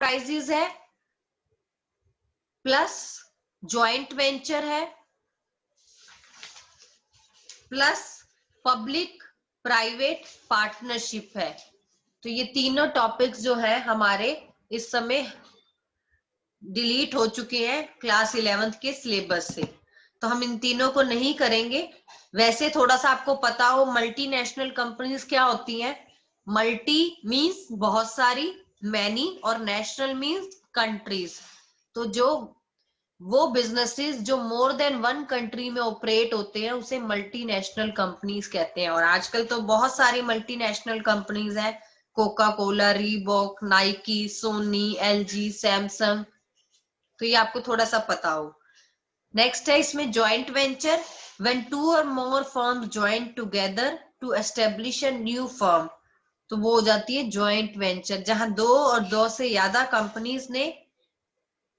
Prizes है, plus joint venture है, plus public private partnership है। तो ये तीनों टॉपिक्स जो है हमारे इस समय डिलीट हो चुके हैं क्लास 11th के सिलेबस से, तो हम इन तीनों को नहीं करेंगे। वैसे थोड़ा सा आपको पता हो मल्टीनेशनल कंपनीज क्या होती हैं। मल्टी मींस बहुत सारी, मैनी, और नेशनल मींस कंट्रीज। तो जो वो बिजनेसेस जो मोर देन वन कंट्री में ऑपरेट होते हैं उसे मल्टीनेशनल कंपनीज कहते हैं। और आजकल तो बहुत सारी मल्टीनेशनल कंपनीज हैं, Coca Cola, Reebok, Nike, Sony, LG, Samsung. तो ये आपको थोड़ा सा पता हो। नेक्स्ट है इसमें जॉइंट वेंचर, व्हेन टू और more firms join together to establish a new firm. तो वो हो जाती है जॉइंट वेंचर, जहां दो और दो से ज्यादा कंपनीज ने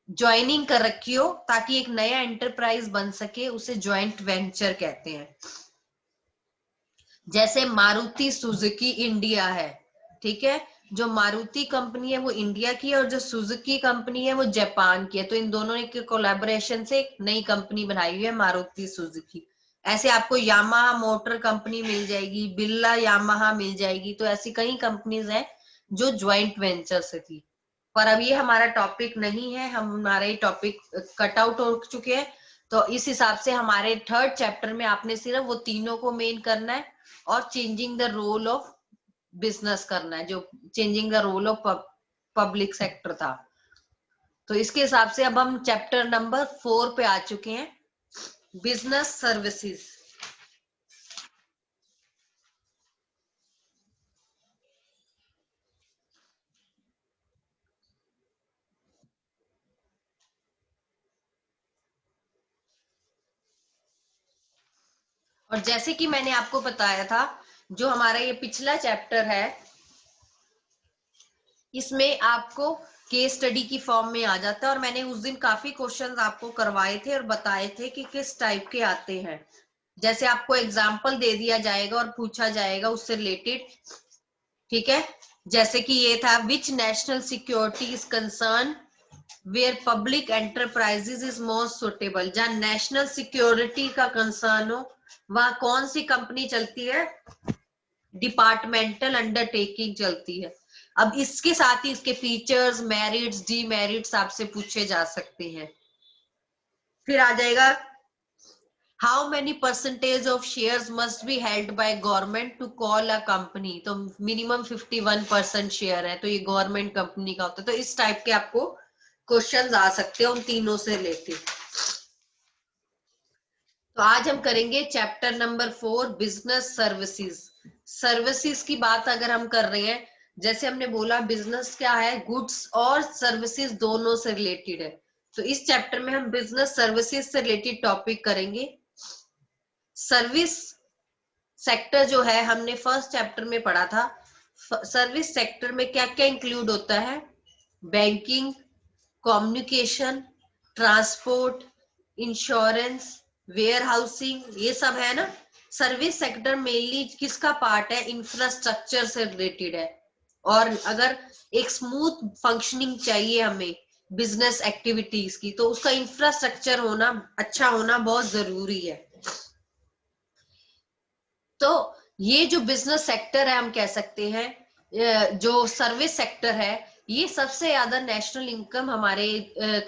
ज्वाइनिंग कर रखी हो ताकि एक नया एंटरप्राइज बन सके, उसे जॉइंट वेंचर कहते हैं। जैसे मारुति सुजुकी इंडिया है, ठीक है। जो मारुति कंपनी है वो इंडिया की है और जो सुजुकी कंपनी है वो जापान की है। तो इन दोनों के कोलैबोरेशन से एक नई कंपनी बनाई हुई है मारुति सुजुकी। ऐसे आपको यामाहा मोटर कंपनी मिल जाएगी, बिरला यामाहा मिल जाएगी। तो ऐसी कई कंपनीज हैं जो ज्वाइंट वेंचर से थी। पर अब ये हमारा टॉपिक नहीं है, हमारे टॉपिक कट आउट हो चुके हैं। तो इस हिसाब से हमारे थर्ड चैप्टर में आपने सिर्फ वो तीनों को मेन करना है और changing the role of business करना है, जो changing the role of public sector था। तो इसके हिसाब से अब हम चैप्टर नंबर 4 पे आ चुके हैं, बिजनेस सर्विसेज। और जैसे कि मैंने आपको बताया था, जो हमारा ये पिछला चैप्टर है इसमें आपको केस स्टडी की फॉर्म में आ जाता है। और मैंने उस दिन काफी क्वेश्चंस आपको करवाए थे और बताए थे कि किस टाइप के आते हैं। जैसे आपको एग्जाम्पल दे दिया जाएगा और पूछा जाएगा उससे रिलेटेड, ठीक है। जैसे कि ये था, which national security is concern where public enterprises is most suitable. जहां नेशनल सिक्योरिटी का कंसर्न हो वहां कौन सी कंपनी चलती है, डिपार्टमेंटल अंडरटेकिंग चलती है। अब इसके साथ ही इसके फीचर्स, मेरिट्स, डीमेरिट्स आपसे पूछे जा सकते हैं। फिर आ जाएगा, how many percentage of shares must be held by government to call a company. तो मिनिमम 51% शेयर है, तो ये गवर्नमेंट कंपनी का होता है। तो इस टाइप के आपको क्वेश्चंस आ सकते हैं उन तीनों से रिलेटेड। तो आज हम करेंगे chapter number 4, business services. Services की बात अगर हम कर रहे हैं, जैसे हमने बोला बिजनेस क्या है, गुड्स और सर्विसेज दोनों से रिलेटेड है। तो इस चैप्टर में हम बिजनेस सर्विसेज से रिलेटेड टॉपिक करेंगे। सर्विस सेक्टर जो है हमने फर्स्ट चैप्टर में पढ़ा था। सर्विस सेक्टर में क्या क्या इंक्लूड होता है, banking, communication, transport, insurance, warehousing, ये सब है ना। सर्विस सेक्टर मेनली किसका पार्ट है, इंफ्रास्ट्रक्चर से रिलेटेड है। और अगर एक स्मूथ फंक्शनिंग चाहिए हमें बिजनेस एक्टिविटीज की, तो उसका इंफ्रास्ट्रक्चर होना, अच्छा होना बहुत जरूरी है। तो ये जो बिजनेस सेक्टर है हम कह सकते हैं, जो सर्विस सेक्टर है, ये सबसे ज्यादा नेशनल इनकम हमारे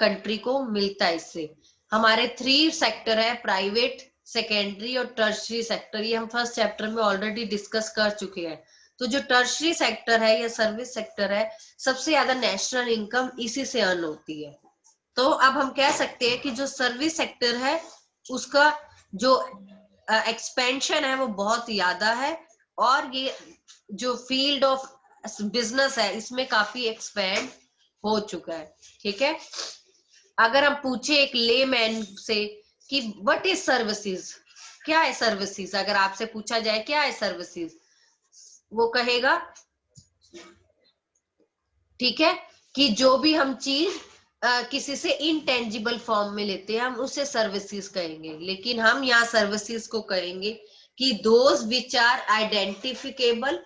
कंट्री को मिलता है इससे। हमारे 3 सेक्टर है, प्राइवेट, सेकेंडरी और टर्शरी सेक्टर। ये हम फर्स्ट चैप्टर में ऑलरेडी डिस्कस कर चुके हैं। तो जो टर्शरी सेक्टर है या सर्विस सेक्टर है, सबसे ज्यादा नेशनल इनकम इसी से अर्न होती है। तो अब हम कह सकते हैं कि जो सर्विस सेक्टर है उसका जो एक्सपेंशन है वो बहुत ज्यादा है। और ये जो फील्ड ऑफ बिजनेस है इसमें काफी एक्सपेंड हो चुका है, ठीक है। अगर हम पूछे एक लेमैन से कि व्हाट इज सर्विसेज, क्या है सर्विसेज, अगर आपसे पूछा जाए क्या है सर्विसेज, वो कहेगा, ठीक है, कि जो भी हम चीज किसी से इंटेंजिबल फॉर्म में लेते हैं हम उसे सर्विसेज कहेंगे। लेकिन हम यहाँ सर्विसेज को कहेंगे कि दोज विच आर आइडेंटिफिकेबल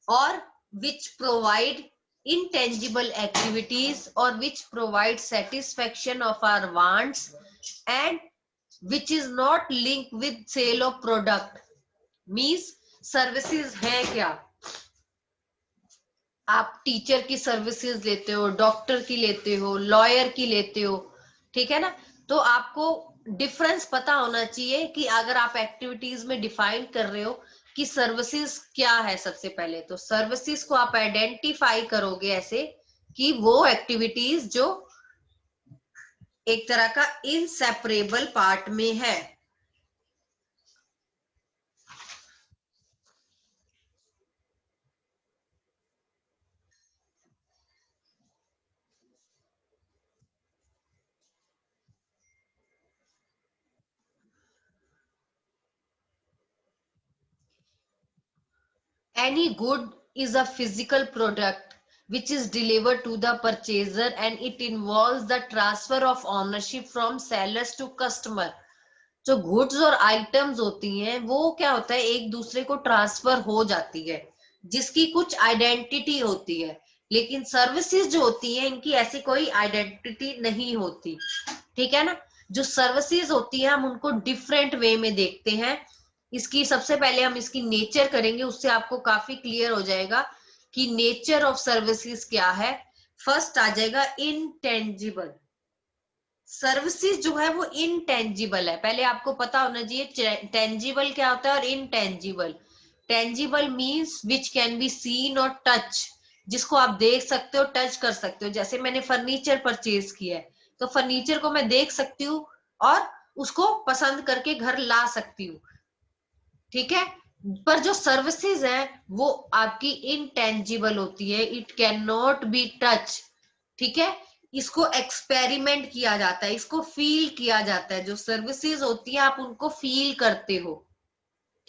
और which provide intangible activities or which provide satisfaction of our wants and which is not linked with sale of product. Means services है क्या, आप टीचर की सर्विसेज लेते हो, डॉक्टर की लेते हो, लॉयर की लेते हो, ठीक है ना। तो आपको डिफरेंस पता होना चाहिए कि अगर आप एक्टिविटीज में डिफाइन कर रहे हो कि सर्विसेज क्या है। सबसे पहले तो सर्विसेज को आप आइडेंटिफाई करोगे ऐसे कि वो एक्टिविटीज जो एक तरह का इनसेपरेबल पार्ट में है। Any good is a physical product which is delivered to the purchaser and it involves the transfer of ownership from sellers to customer. जो गुड्स और आइटम्स होती हैं वो क्या होता है, एक दूसरे को ट्रांसफर हो जाती है, जिसकी कुछ आइडेंटिटी होती है। लेकिन सर्विसेज जो होती हैं इनकी ऐसी कोई आइडेंटिटी नहीं होती, ठीक है ना। जो सर्विसेज होती है हम उनको डिफरेंट वे में देखते हैं। इसकी सबसे पहले हम इसकी नेचर करेंगे, उससे आपको काफी क्लियर हो जाएगा कि नेचर ऑफ सर्विसेज क्या है। फर्स्ट आ जाएगा इनटेंजिबल। सर्विसेज जो है वो इनटेंजिबल है, पहले आपको पता होना चाहिए टेंजिबल क्या होता है और intangible. Tangible means which can be seen और टच, जिसको आप देख सकते हो, टच कर सकते हो। जैसे मैंने फर्नीचर परचेज किया है तो फर्नीचर को मैं देख सकती हूँ और उसको पसंद करके घर ला सकती हूँ, ठीक है। पर जो सर्विसेज है वो आपकी इनटेंजिबल होती है, it can not be touch, ठीक है। इसको एक्सपेरिमेंट किया जाता है, इसको फील किया जाता है। जो सर्विसेज होती है आप उनको फील करते हो,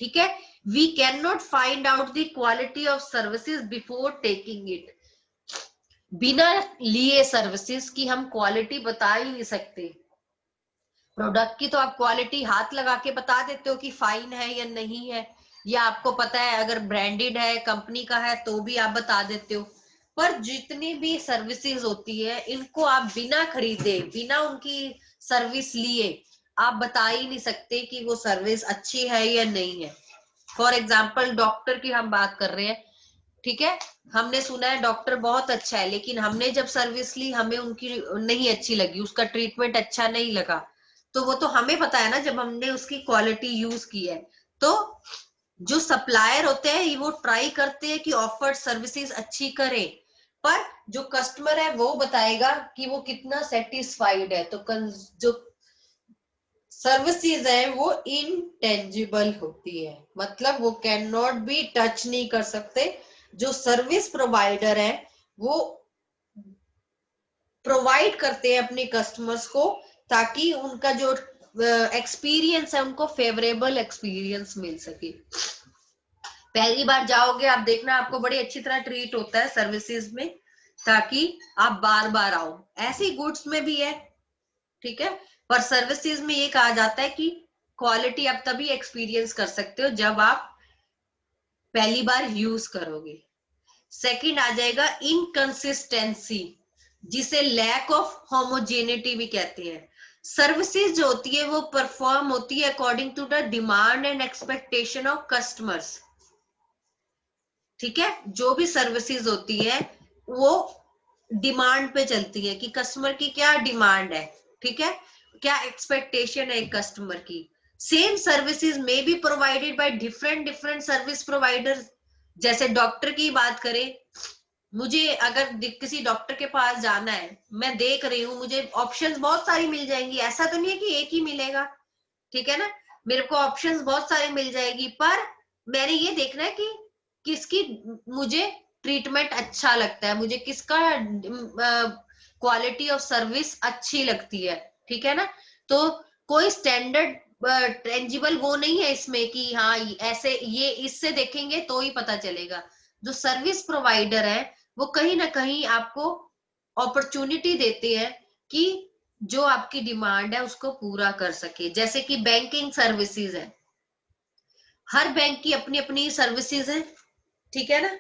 ठीक है। We can not find out the quality of services before taking it. बिना लिए सर्विसेज की हम क्वालिटी बता ही नहीं सकते। प्रोडक्ट की तो आप क्वालिटी हाथ लगा के बता देते हो कि फाइन है या नहीं है, या आपको पता है अगर ब्रांडेड है कंपनी का है तो भी आप बता देते हो। पर जितनी भी सर्विसेज होती है इनको आप बिना खरीदे, बिना उनकी सर्विस लिए आप बता ही नहीं सकते कि वो सर्विस अच्छी है या नहीं है। फॉर एग्जाम्पल डॉक्टर की हम बात कर रहे हैं, ठीक है। हमने सुना है डॉक्टर बहुत अच्छा है, लेकिन हमने जब सर्विस ली हमें उनकी नहीं अच्छी लगी, उसका ट्रीटमेंट अच्छा नहीं लगा। तो वो तो हमें पता है ना जब हमने उसकी क्वालिटी यूज की है। तो जो सप्लायर होते हैं वो ट्राई करते हैं कि ऑफर्ड सर्विसेज अच्छी करे, पर जो कस्टमर है वो बताएगा कि वो कितना सेटिस्फाइड है। तो जो सर्विसेज है वो इनटेंजिबल होती है, मतलब वो कैन नॉट बी टच नहीं कर सकते। जो सर्विस प्रोवाइडर है वो प्रोवाइड करते हैं अपने कस्टमर्स को ताकि उनका जो एक्सपीरियंस है उनको फेवरेबल एक्सपीरियंस मिल सके। पहली बार जाओगे आप देखना आपको बड़ी अच्छी तरह ट्रीट होता है सर्विसेज में, ताकि आप बार बार आओ। ऐसे गुड्स में भी है, ठीक है। पर सर्विसेज में ये कहा जाता है कि क्वालिटी आप तभी एक्सपीरियंस कर सकते हो जब आप पहली बार यूज करोगे। सेकंड आ जाएगा इनकंसिस्टेंसी, जिसे लैक ऑफ होमोजेनिटी भी कहते हैं। सर्विसेज जो होती है वो परफॉर्म होती है according to the demand and expectation of customers, ठीक है। जो भी सर्विसेज होती है वो डिमांड पे चलती है कि कस्टमर की क्या डिमांड है, ठीक है, क्या एक्सपेक्टेशन है कस्टमर की। सेम सर्विसेज में be provided by different different service providers. जैसे डॉक्टर की बात करें, मुझे अगर किसी डॉक्टर के पास जाना है, मैं देख रही हूँ मुझे ऑप्शंस बहुत सारी मिल जाएंगी, ऐसा तो नहीं है कि एक ही मिलेगा, ठीक है ना। मेरे को ऑप्शंस बहुत सारी मिल जाएगी, पर मैंने ये देखना है कि किसकी मुझे ट्रीटमेंट अच्छा लगता है, मुझे किसका क्वालिटी ऑफ सर्विस अच्छी लगती है, ठीक है ना। तो कोई स्टैंडर्ड टेंजिबल वो नहीं है इसमें कि हाँ ऐसे ये इससे देखेंगे तो ही पता चलेगा। जो सर्विस प्रोवाइडर है वो कहीं ना कहीं आपको अपॉर्चुनिटी देते हैं कि जो आपकी डिमांड है उसको पूरा कर सके। जैसे कि बैंकिंग सर्विसेज है, हर बैंक की अपनी अपनी सर्विसेज है, ठीक है ना।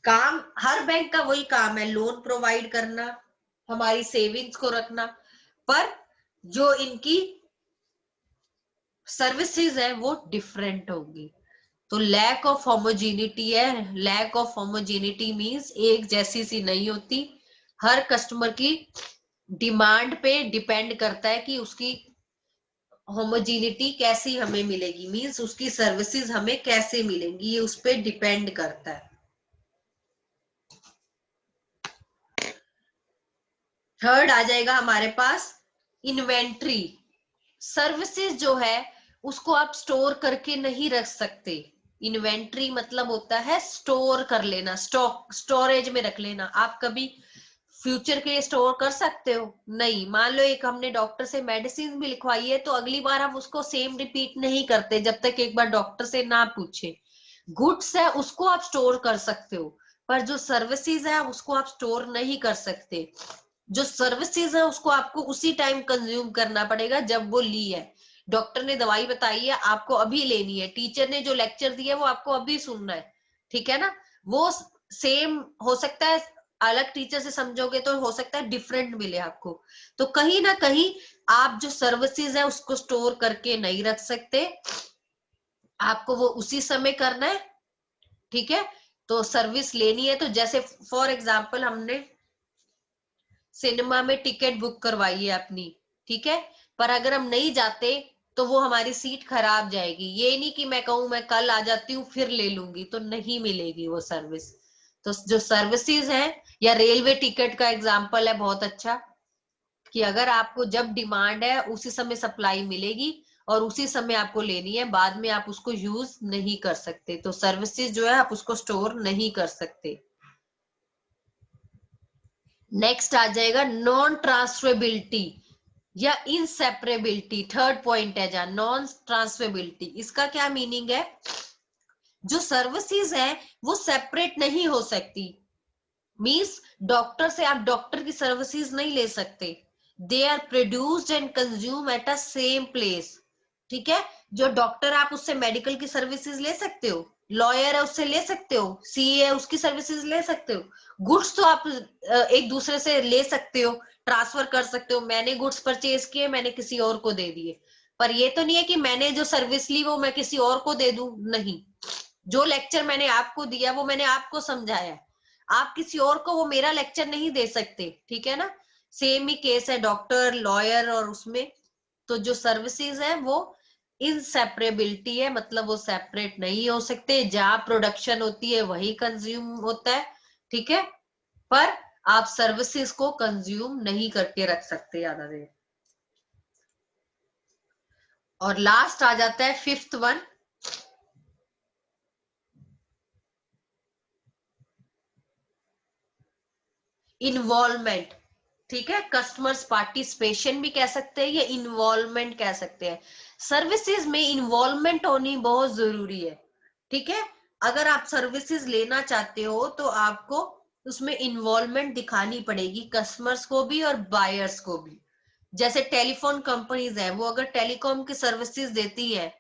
काम हर बैंक का वही काम है, लोन प्रोवाइड करना, हमारी सेविंग्स को रखना, पर जो इनकी सर्विसेज है वो डिफरेंट होगी। तो लैक ऑफ होमोजेनिटी है। लैक ऑफ होमोजेनिटी मींस एक जैसी सी नहीं होती, हर कस्टमर की डिमांड पे डिपेंड करता है कि उसकी होमोजेनिटी कैसी हमें मिलेगी, मींस उसकी सर्विसेज हमें कैसे मिलेंगी, ये उस पर डिपेंड करता है। थर्ड आ जाएगा हमारे पास इन्वेंट्री। सर्विसेज जो है उसको आप स्टोर करके नहीं रख सकते। इन्वेंट्री मतलब होता है स्टोर कर लेना, स्टॉक स्टोरेज में रख लेना। आप कभी फ्यूचर के लिए स्टोर कर सकते हो? नहीं। मान लो एक हमने डॉक्टर से मेडिसिन भी लिखवाई है, तो अगली बार हम उसको सेम रिपीट नहीं करते जब तक एक बार डॉक्टर से ना पूछे। गुड्स है उसको आप स्टोर कर सकते हो, पर जो सर्विसेज है उसको आप स्टोर नहीं कर सकते। जो सर्विसेज है उसको आपको उसी टाइम कंज्यूम करना पड़ेगा जब वो ली है। डॉक्टर ने दवाई बताई है, आपको अभी लेनी है। टीचर ने जो लेक्चर दिया है वो आपको अभी सुनना है, ठीक है ना। वो सेम हो सकता है, अलग टीचर से समझोगे तो हो सकता है डिफरेंट मिले आपको। तो कहीं ना कहीं आप जो सर्विसेज है उसको स्टोर करके नहीं रख सकते, आपको वो उसी समय करना है, ठीक है। तो सर्विस लेनी है तो जैसे फॉर एग्जाम्पल हमने सिनेमा में टिकट बुक करवाई है अपनी, ठीक है, पर अगर हम नहीं जाते तो वो हमारी सीट खराब जाएगी। ये नहीं कि मैं कहूं मैं कल आ जाती हूँ फिर ले लूंगी, तो नहीं मिलेगी वो सर्विस। तो जो सर्विसेज है, या रेलवे टिकट का एग्जांपल है बहुत अच्छा, कि अगर आपको जब डिमांड है उसी समय सप्लाई मिलेगी और उसी समय आपको लेनी है, बाद में आप उसको यूज नहीं कर सकते। तो सर्विसेज जो है आप उसको स्टोर नहीं कर सकते। नेक्स्ट आ जाएगा नॉन ट्रांसफरेबिलिटी या इनसेपरेबिलिटी। थर्ड पॉइंट है जहां नॉन ट्रांसफरेबिलिटी। इसका क्या मीनिंग है? जो सर्विसेज है वो सेपरेट नहीं हो सकती। मींस डॉक्टर से आप डॉक्टर की सर्विसेज नहीं ले सकते। They are produced and consume at a same place, ठीक है। जो डॉक्टर आप उससे मेडिकल की सर्विसेज ले सकते हो, लॉयर है उससे ले सकते हो, सीए है उसकी सर्विसेज ले सकते हो। गुड्स तो आप एक दूसरे से ले सकते हो, ट्रांसफर कर सकते हो। मैंने गुड्स परचेज किए, मैंने किसी और को दे दिए, पर ये तो नहीं है कि मैंने जो सर्विस ली वो मैं किसी और को दे दूं। नहीं, जो लेक्चर मैंने आपको दिया वो मैंने आपको समझाया, आप किसी और को वो मेरा लेक्चर नहीं दे सकते, ठीक है ना। सेम ही केस है डॉक्टर लॉयर और उसमें। तो जो सर्विसेज है वो इनसेपरेबिलिटी है, मतलब वो सेपरेट नहीं हो सकते। जहां प्रोडक्शन होती है वही कंज्यूम होता है, ठीक है, पर आप सर्विसेज को कंज्यूम नहीं करके रख सकते ज्यादा देर। और लास्ट आ जाता है फिफ्थ वन, इन्वॉल्वमेंट, ठीक है। कस्टमर्स पार्टिसिपेशन भी कह सकते हैं या इन्वॉल्वमेंट कह सकते हैं। सर्विसेज में इन्वॉल्वमेंट होनी बहुत जरूरी है, ठीक है। अगर आप सर्विसेज लेना चाहते हो तो आपको उसमें इन्वॉल्वमेंट दिखानी पड़ेगी, कस्टमर्स को भी और बायर्स को भी। जैसे टेलीफोन कंपनीज है, वो अगर टेलीकॉम की सर्विसेज देती है,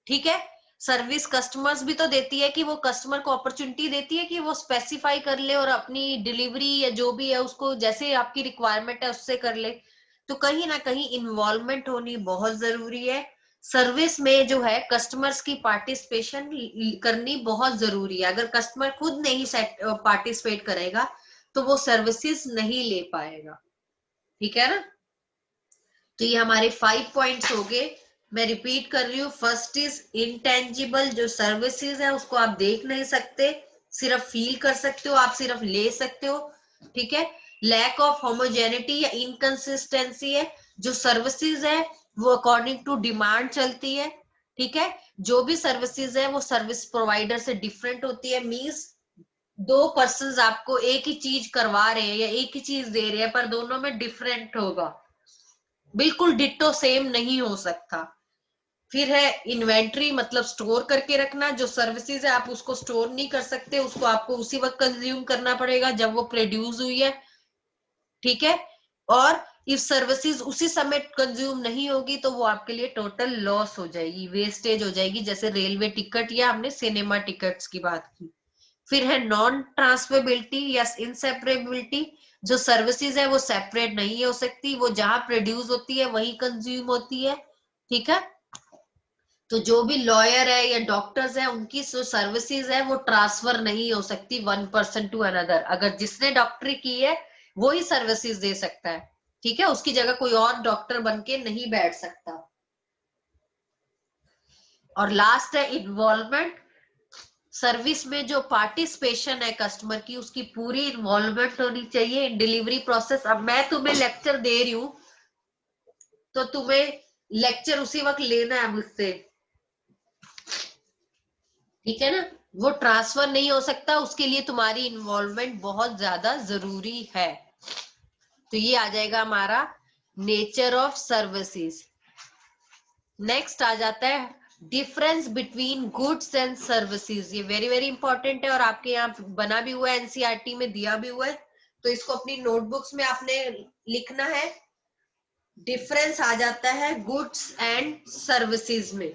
ठीक है, सर्विस कस्टमर्स भी तो देती है, कि वो कस्टमर को अपॉर्चुनिटी देती है कि वो स्पेसिफाई कर ले और अपनी डिलीवरी या जो भी है उसको जैसे आपकी रिक्वायरमेंट है उससे कर ले। तो कहीं ना कहीं इन्वॉल्वमेंट होनी बहुत जरूरी है। सर्विस में जो है कस्टमर्स की पार्टिसिपेशन करनी बहुत जरूरी है। अगर कस्टमर खुद नहीं पार्टिसिपेट करेगा तो वो सर्विसेज नहीं ले पाएगा, ठीक है ना। तो ये हमारे 5 पॉइंट्स हो गए। मैं रिपीट कर रही हूँ। फर्स्ट इज इंटेंजिबल, जो सर्विसेज है उसको आप देख नहीं सकते, सिर्फ फील कर सकते हो, आप सिर्फ ले सकते हो, ठीक है। लैक ऑफ होमोजेनिटी या इनकंसिस्टेंसी है, जो सर्विसेज है वो अकॉर्डिंग टू डिमांड चलती है, ठीक है। जो भी सर्विसेज है वो सर्विस प्रोवाइडर से डिफरेंट होती है। मींस दो पर्सन आपको एक ही चीज करवा रहे हैं या एक ही चीज दे रहे हैं, पर दोनों में डिफरेंट होगा, बिल्कुल डिट्टो सेम नहीं हो सकता। फिर है इन्वेंट्री, मतलब स्टोर करके रखना। जो सर्विसेज है आप उसको स्टोर नहीं कर सकते, उसको आपको उसी वक्त कंज्यूम करना पड़ेगा जब वो प्रोड्यूस हुई है, ठीक है। और इफ सर्विसेज उसी समय कंज्यूम नहीं होगी तो वो आपके लिए टोटल लॉस हो जाएगी, वेस्टेज हो जाएगी। जैसे रेलवे टिकट या हमने सिनेमा टिकट्स की बात की, फिर है नॉन ट्रांसफरेबिलिटी या इनसेपरेबिलिटी, जो सर्विसेज है वो सेपरेट नहीं हो सकती, वो जहां प्रोड्यूस होती है वही कंज्यूम होती है, ठीक है। तो जो भी लॉयर है या डॉक्टर्स है उनकी जो सर्विसेज है वो ट्रांसफर नहीं हो सकती वन पर्सन टू अनदर, अगर जिसने डॉक्टरी की है वो ही सर्विसेज दे सकता है, ठीक है, उसकी जगह कोई और डॉक्टर बन के नहीं बैठ सकता। और लास्ट है इन्वॉल्वमेंट, सर्विस में जो पार्टिसिपेशन है कस्टमर की उसकी पूरी इन्वॉल्वमेंट होनी चाहिए इन डिलीवरी प्रोसेस। अब मैं तुम्हें लेक्चर दे रही हूं तो तुम्हें लेक्चर उसी वक्त लेना है मुझसे, ठीक है ना, वो ट्रांसफर नहीं हो सकता, उसके लिए तुम्हारी इन्वॉल्वमेंट बहुत ज्यादा जरूरी है। तो ये आ जाएगा हमारा नेचर ऑफ सर्विसेज। नेक्स्ट आ जाता है difference between goods and services, ये वेरी वेरी इंपॉर्टेंट है और आपके यहाँ बना भी हुआ है, एनसीईआरटी में दिया भी हुआ है, तो इसको अपनी नोटबुक्स में आपने लिखना है। डिफरेंस आ जाता है गुड्स एंड सर्विसेज में।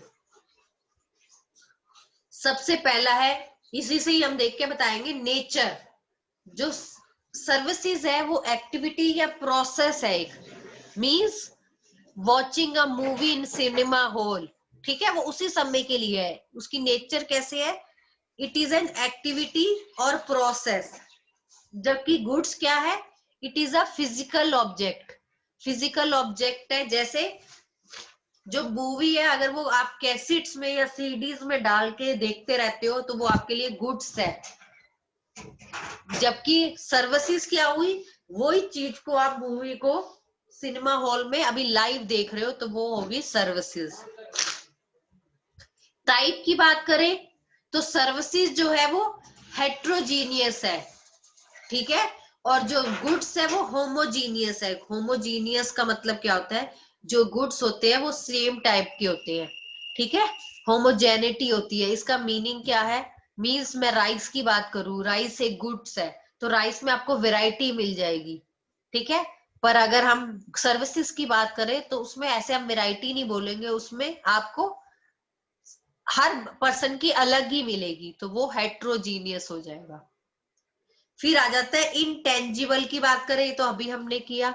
सबसे पहला है, इसी से ही हम देख के बताएंगे, नेचर। जो सर्विसेज है वो एक्टिविटी या प्रोसेस है एक, means watching a movie in cinema hall, ठीक है, वो उसी समय के लिए है, उसकी नेचर कैसे है, इट इज एन एक्टिविटी और प्रोसेस। जबकि गुड्स क्या है, it is a physical object, physical object है, जैसे जो मूवी है अगर वो आप कैसेट्स में या सीडीज में डाल के देखते रहते हो तो वो आपके लिए गुड्स है। जबकि सर्विसेज क्या हुई, वही चीज को आप मूवी को सिनेमा हॉल में अभी लाइव देख रहे हो तो वो होगी सर्विसेज। टाइप की बात करें तो सर्विसेज जो है वो हेट्रोजीनियस है, ठीक है, और जो गुड्स है वो होमोजीनियस है। होमोजीनियस का मतलब क्या होता है, जो गुड्स होते हैं वो सेम टाइप के होते हैं, ठीक है, होमोजेनिटी होती है। इसका मीनिंग क्या है, मीन्स मैं राइस की बात करूं, राइस एक गुड्स है तो राइस में आपको वैरायटी मिल जाएगी, ठीक है, पर अगर हम सर्विसेज की बात करें तो उसमें ऐसे हम वैरायटी नहीं बोलेंगे, उसमें आपको हर पर्सन की अलग ही मिलेगी, तो वो हेट्रोजीनियस हो जाएगा। फिर आ जाता है इनटेंजिबल की बात करें तो अभी हमने किया,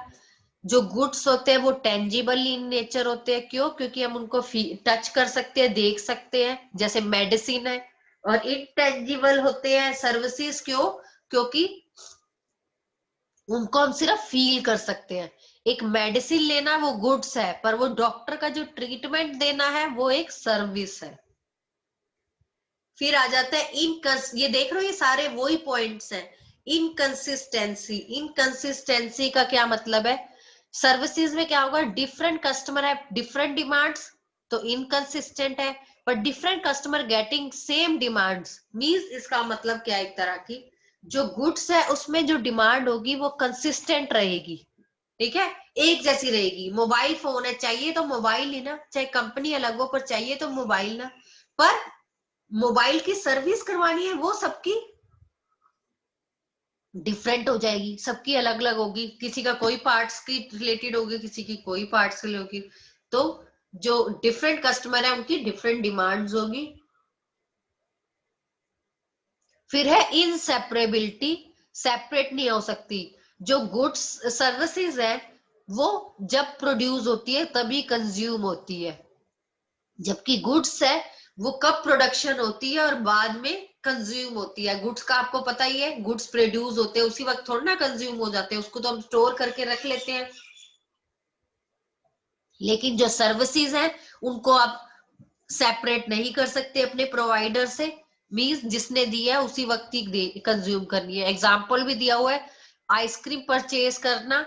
जो गुड्स होते हैं वो टेंजिबल इन नेचर होते हैं, क्यों, क्योंकि हम उनको टच कर सकते हैं, देख सकते हैं, जैसे मेडिसिन है। और इनटेंजिबल होते हैं सर्विसेज, क्यों, क्योंकि उनको हम सिर्फ फील कर सकते हैं। एक मेडिसिन लेना वो गुड्स है, पर वो डॉक्टर का जो ट्रीटमेंट देना है वो एक सर्विस है। फिर आ जाता है ये देख रहे हो, ये सारे वही पॉइंट्स हैं। इनकंसिस्टेंसी, इनकंसिस्टेंसी का क्या मतलब है, सर्विसेज में क्या होगा, डिफरेंट कस्टमर है, डिफरेंट डिमांड्स, तो इनकंसिस्टेंट है। पर different customer getting same demands, means इसका मतलब क्या है, एक तरह की जो गुड्स है उसमें जो डिमांड होगी वो कंसिस्टेंट रहेगी, ठीक है, एक जैसी रहेगी। मोबाइल फोन है, चाहिए तो मोबाइल ही ना, चाहे कंपनी अलग हो पर चाहिए तो मोबाइल ना। पर मोबाइल की सर्विस करवानी है वो सबकी डिफरेंट हो जाएगी, सबकी अलग अलग होगी, किसी का कोई पार्ट्स की रिलेटेड होगी, किसी की कोई पार्ट्स के लिए होगी। तो जो डिफरेंट कस्टमर है उनकी डिफरेंट डिमांड्स होगी। फिर है इनसेपरेबिलिटी, सेपरेट नहीं हो सकती। जो गुड्स सर्विसेज है वो जब प्रोड्यूस होती है तभी कंज्यूम होती है, जबकि गुड्स है वो कब प्रोडक्शन होती है और बाद में कंज्यूम होती है। गुड्स का आपको पता ही है, गुड्स प्रोड्यूस होते हैं उसी वक्त थोड़ा ना कंज्यूम हो जाते हैं, उसको तो हम स्टोर करके रख लेते हैं। लेकिन जो सर्विसेज हैं उनको आप सेपरेट नहीं कर सकते अपने प्रोवाइडर से, मींस जिसने दिया है उसी वक्त ही कंज्यूम करनी है। एग्जाम्पल भी दिया हुआ है, आइसक्रीम परचेज करना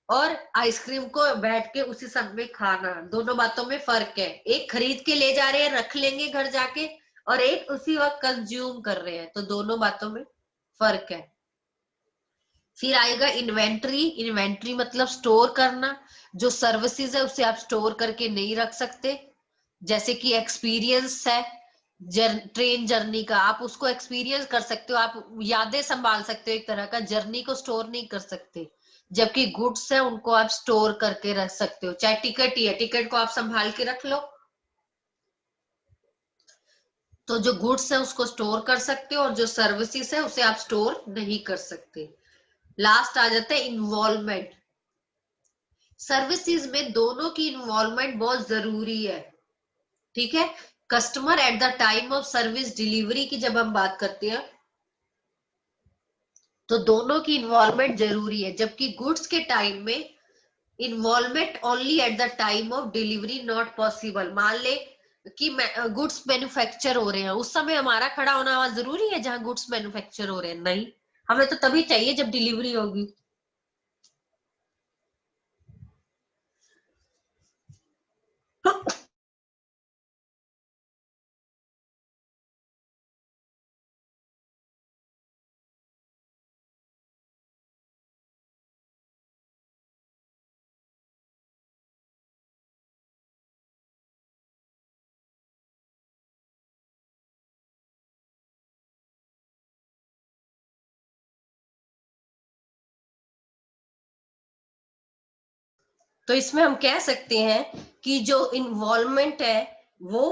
और आइसक्रीम को बैठ के उसी समय खाना, दोनों बातों में फर्क है। एक खरीद के ले जा रहे हैं, रख लेंगे घर जाके, और एक उसी वक्त कंज्यूम कर रहे हैं, तो दोनों बातों में फर्क है। फिर आएगा इन्वेंट्री, इन्वेंट्री मतलब स्टोर करना, जो सर्विसेज है उसे आप स्टोर करके नहीं रख सकते। जैसे कि एक्सपीरियंस है, ट्रेन जर्नी का, आप उसको एक्सपीरियंस कर सकते हो, आप यादें संभाल सकते हो एक तरह का, जर्नी को स्टोर नहीं कर सकते। जबकि गुड्स है उनको आप स्टोर करके रख सकते हो, चाहे टिकट ही है, टिकट को आप संभाल के रख लो। तो जो गुड्स है उसको स्टोर कर सकते हो और जो सर्विसेज है उसे आप स्टोर नहीं कर सकते। लास्ट आ जाता है इन्वॉल्वमेंट। सर्विसेज में दोनों की इन्वॉल्वमेंट बहुत जरूरी है, ठीक है। Customer at the time of service delivery की जब हम बात करते हैं तो दोनों की इन्वॉल्वमेंट जरूरी है, जबकि गुड्स के टाइम में involvement only at the time of delivery not possible. मान ले कि गुड्स मैन्युफैक्चर हो रहे हैं, उस समय हमारा खड़ा होना जरूरी है जहां गुड्स मैन्युफैक्चर हो रहे हैं? नहीं, हमें तो तभी चाहिए जब डिलीवरी होगी। तो इसमें हम कह सकते हैं कि जो इन्वॉल्वमेंट है वो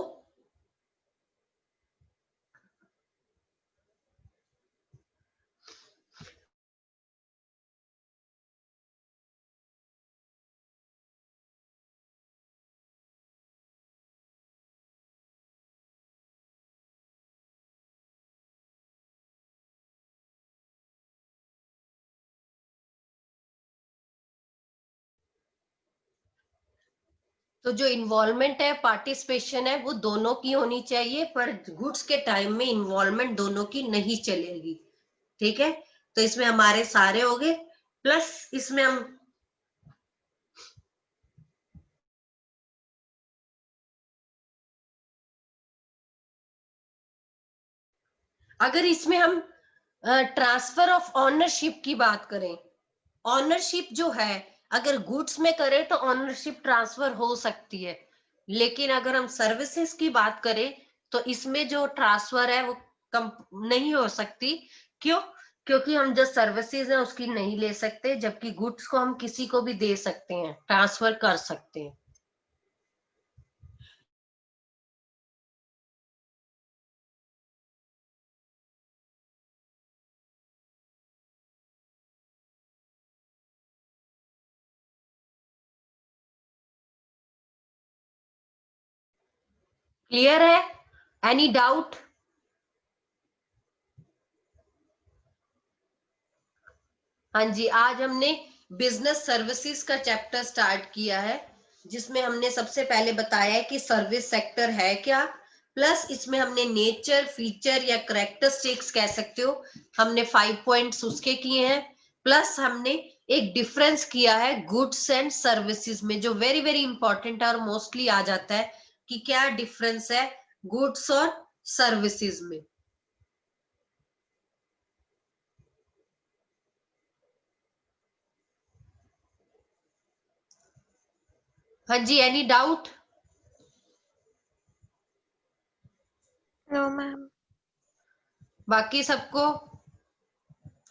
तो जो इन्वॉल्वमेंट है, पार्टिसिपेशन है, वो दोनों की होनी चाहिए, पर गुड्स के टाइम में इन्वॉल्वमेंट दोनों की नहीं चलेगी, ठीक है। तो इसमें हमारे सारे हो गए, प्लस इसमें हम अगर इसमें हम ट्रांसफर ऑफ ऑनरशिप की बात करें, ऑनरशिप जो है अगर गुड्स में करें तो ऑनरशिप ट्रांसफर हो सकती है, लेकिन अगर हम सर्विसेज की बात करें तो इसमें जो ट्रांसफर है वो कम नहीं हो सकती। क्यों? क्योंकि हम जो सर्विसेज है उसकी नहीं ले सकते, जबकि गुड्स को हम किसी को भी दे सकते हैं, ट्रांसफर कर सकते हैं। क्लियर है? Any doubt? हाँ जी, आज हमने बिजनेस सर्विसेज का चैप्टर स्टार्ट किया है, जिसमें हमने सबसे पहले बताया है कि सर्विस सेक्टर है क्या, प्लस इसमें हमने नेचर, फीचर या करेक्टरिस्टिक्स कह सकते हो, हमने 5 पॉइंट्स उसके किए हैं, प्लस हमने एक डिफरेंस किया है गुड्स एंड सर्विसेज में, जो वेरी वेरी इंपॉर्टेंट है और मोस्टली आ जाता है कि क्या डिफरेंस है गुड्स और सर्विसेज में। हाँ जी, एनी डाउट? No ma'am. बाकी सबको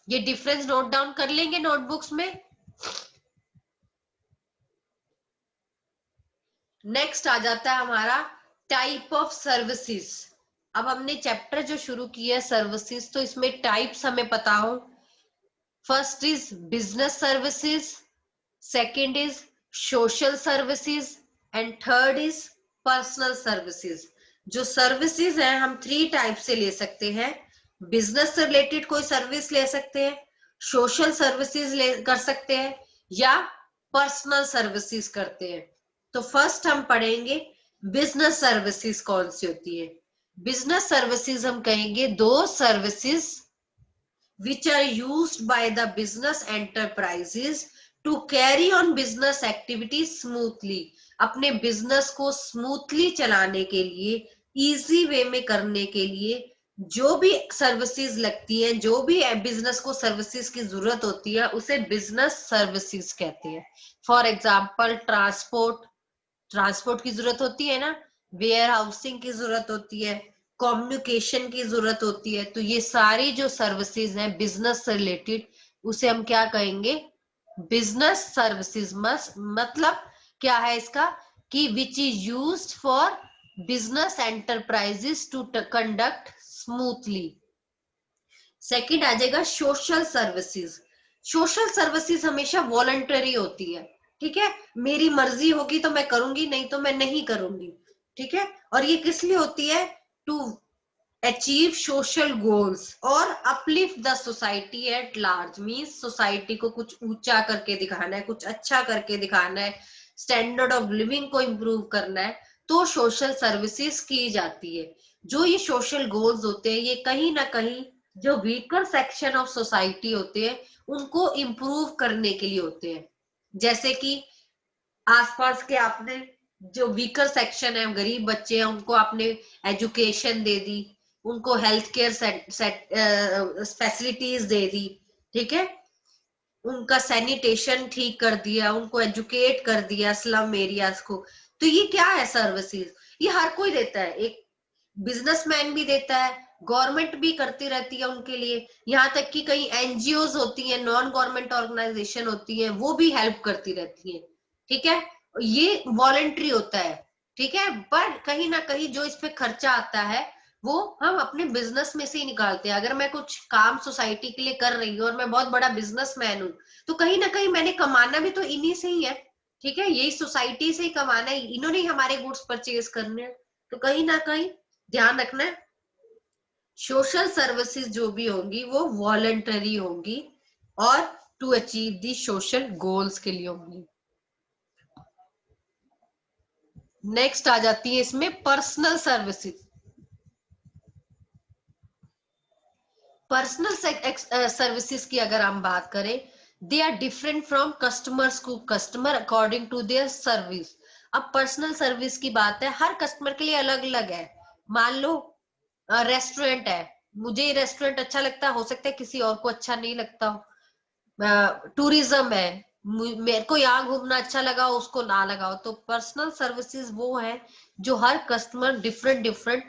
ये डिफरेंस नोट डाउन कर लेंगे नोटबुक्स में। नेक्स्ट आ जाता है हमारा टाइप ऑफ सर्विसेज। अब हमने चैप्टर जो शुरू किया है सर्विसेज, तो इसमें टाइप्स हमें पता हो। First is business services, second is social services and third is personal services. जो सर्विसेज है हम 3 टाइप से ले सकते हैं। बिजनेस से रिलेटेड कोई सर्विस ले सकते हैं, सोशल सर्विसेज ले कर सकते हैं, या पर्सनल सर्विसेज करते हैं। तो फर्स्ट हम पढ़ेंगे बिजनेस सर्विसेज कौन सी होती है। बिजनेस सर्विसेज हम कहेंगे दो services which are used by the business enterprises to carry on business activities smoothly। अपने बिजनेस को स्मूथली चलाने के लिए, इजी वे में करने के लिए जो भी सर्विसेज लगती हैं, जो भी बिजनेस को सर्विसेज की जरूरत होती है, उसे बिजनेस सर्विसेज कहते हैं। फॉर एग्जाम्पल ट्रांसपोर्ट, ट्रांसपोर्ट की जरूरत होती है ना, वेयर हाउसिंग की जरूरत होती है, कम्युनिकेशन की जरूरत होती है, तो ये सारी जो सर्विसेज हैं बिजनेस से रिलेटेड, उसे हम क्या कहेंगे? Business services. मतलब क्या है इसका कि which is used for business enterprises to conduct smoothly. Second आ जाएगा सोशल सर्विसेज। सोशल सर्विसेज हमेशा वॉलंटरी होती है, ठीक है, मेरी मर्जी होगी तो मैं करूंगी, नहीं तो मैं नहीं करूंगी, ठीक है। और ये किस लिए होती है? टू अचीव सोशल गोल्स और uplift the society at large. Means society को कुछ ऊंचा करके दिखाना है, कुछ अच्छा करके दिखाना है, स्टैंडर्ड ऑफ लिविंग को इम्प्रूव करना है, तो सोशल सर्विसेज की जाती है। जो ये सोशल गोल्स होते हैं ये कहीं ना कहीं जो वीकर सेक्शन ऑफ सोसाइटी होते हैं उनको इम्प्रूव करने के लिए होते हैं। जैसे कि आसपास के आपने जो वीकर सेक्शन है, गरीब बच्चे हैं, उनको आपने एजुकेशन दे दी, उनको हेल्थ केयर फैसिलिटीज दे दी, ठीक है, उनका सैनिटेशन ठीक कर दिया, उनको एजुकेट कर दिया स्लम एरियाज को। तो ये क्या है सर्विसेज? ये हर कोई देता है, एक बिजनेसमैन भी देता है, गवर्नमेंट भी करती रहती है उनके लिए, यहाँ तक कि कई एनजीओज होती हैं, नॉन गवर्नमेंट ऑर्गेनाइजेशन होती हैं, वो भी हेल्प करती रहती है, ठीक है। ये वॉलेंट्री होता है, ठीक है, पर कहीं ना कहीं जो इस पे खर्चा आता है वो हम अपने बिजनेस में से ही निकालते हैं। अगर मैं कुछ काम सोसाइटी के लिए कर रही हूँ और मैं बहुत बड़ा बिजनेसमैन हूँ, तो कहीं ना कहीं मैंने कमाना भी तो इन्हीं से ही है, ठीक है, यही सोसाइटी से ही कमाना है, इन्होंने ही हमारे गुड्स परचेज करने हैं। तो कहीं ना कहीं ध्यान रखना है, सोशल सर्विसेज जो भी होंगी वो वॉलंटरी होंगी और to achieve the social goals के लिए होंगी। नेक्स्ट आ जाती है इसमें पर्सनल सर्विसेज। पर्सनल सर्विसेज की अगर हम बात करें, they are different from customers को customer according to their service. अब पर्सनल सर्विस की बात है, हर कस्टमर के लिए अलग अलग है। मान लो रेस्टोरेंट है, मुझे रेस्टोरेंट अच्छा लगता है, हो सकता है किसी और को अच्छा नहीं लगता हो। टूरिज्म है, मेरे को यहाँ घूमना अच्छा लगा, उसको ना लगा हो। तो पर्सनल सर्विसेज वो है जो हर कस्टमर डिफरेंट डिफरेंट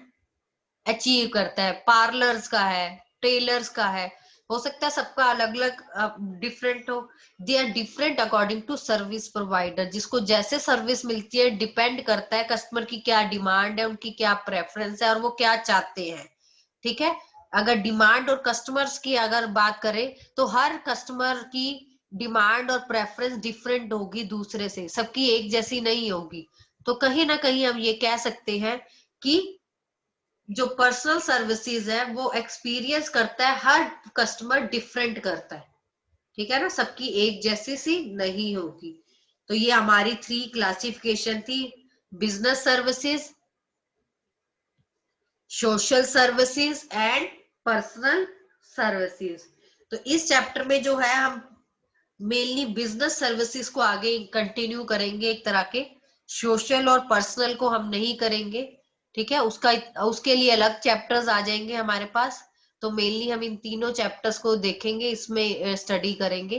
अचीव करता है। पार्लर्स का है, टेलर्स का है, हो सकता है सबका अलग अलग डिफरेंट हो। They are different according to service provider. जिसको जैसे सर्विस मिलती है डिपेंड करता है कस्टमर की क्या डिमांड है, उनकी क्या प्रेफरेंस है और वो क्या चाहते हैं, ठीक है। अगर डिमांड और कस्टमर्स की अगर बात करें तो हर कस्टमर की डिमांड और प्रेफरेंस डिफरेंट होगी दूसरे से, सबकी एक जैसी नहीं होगी। तो कहीं ना कहीं हम ये कह सकते हैं कि जो पर्सनल सर्विसेज है वो एक्सपीरियंस करता है, हर कस्टमर डिफरेंट करता है, ठीक है ना, सबकी एक जैसी सी नहीं होगी। तो ये हमारी 3 क्लासिफिकेशन थी, business services, social services and personal services. तो इस चैप्टर में जो है हम मेनली बिजनेस सर्विसेज को आगे कंटिन्यू करेंगे, एक तरह के सोशल और पर्सनल को हम नहीं करेंगे, ठीक है। उसके लिए अलग चैप्टर्स आ जाएंगे हमारे पास। तो मेनली हम इन तीनों चैप्टर्स को देखेंगे, इसमें स्टडी करेंगे।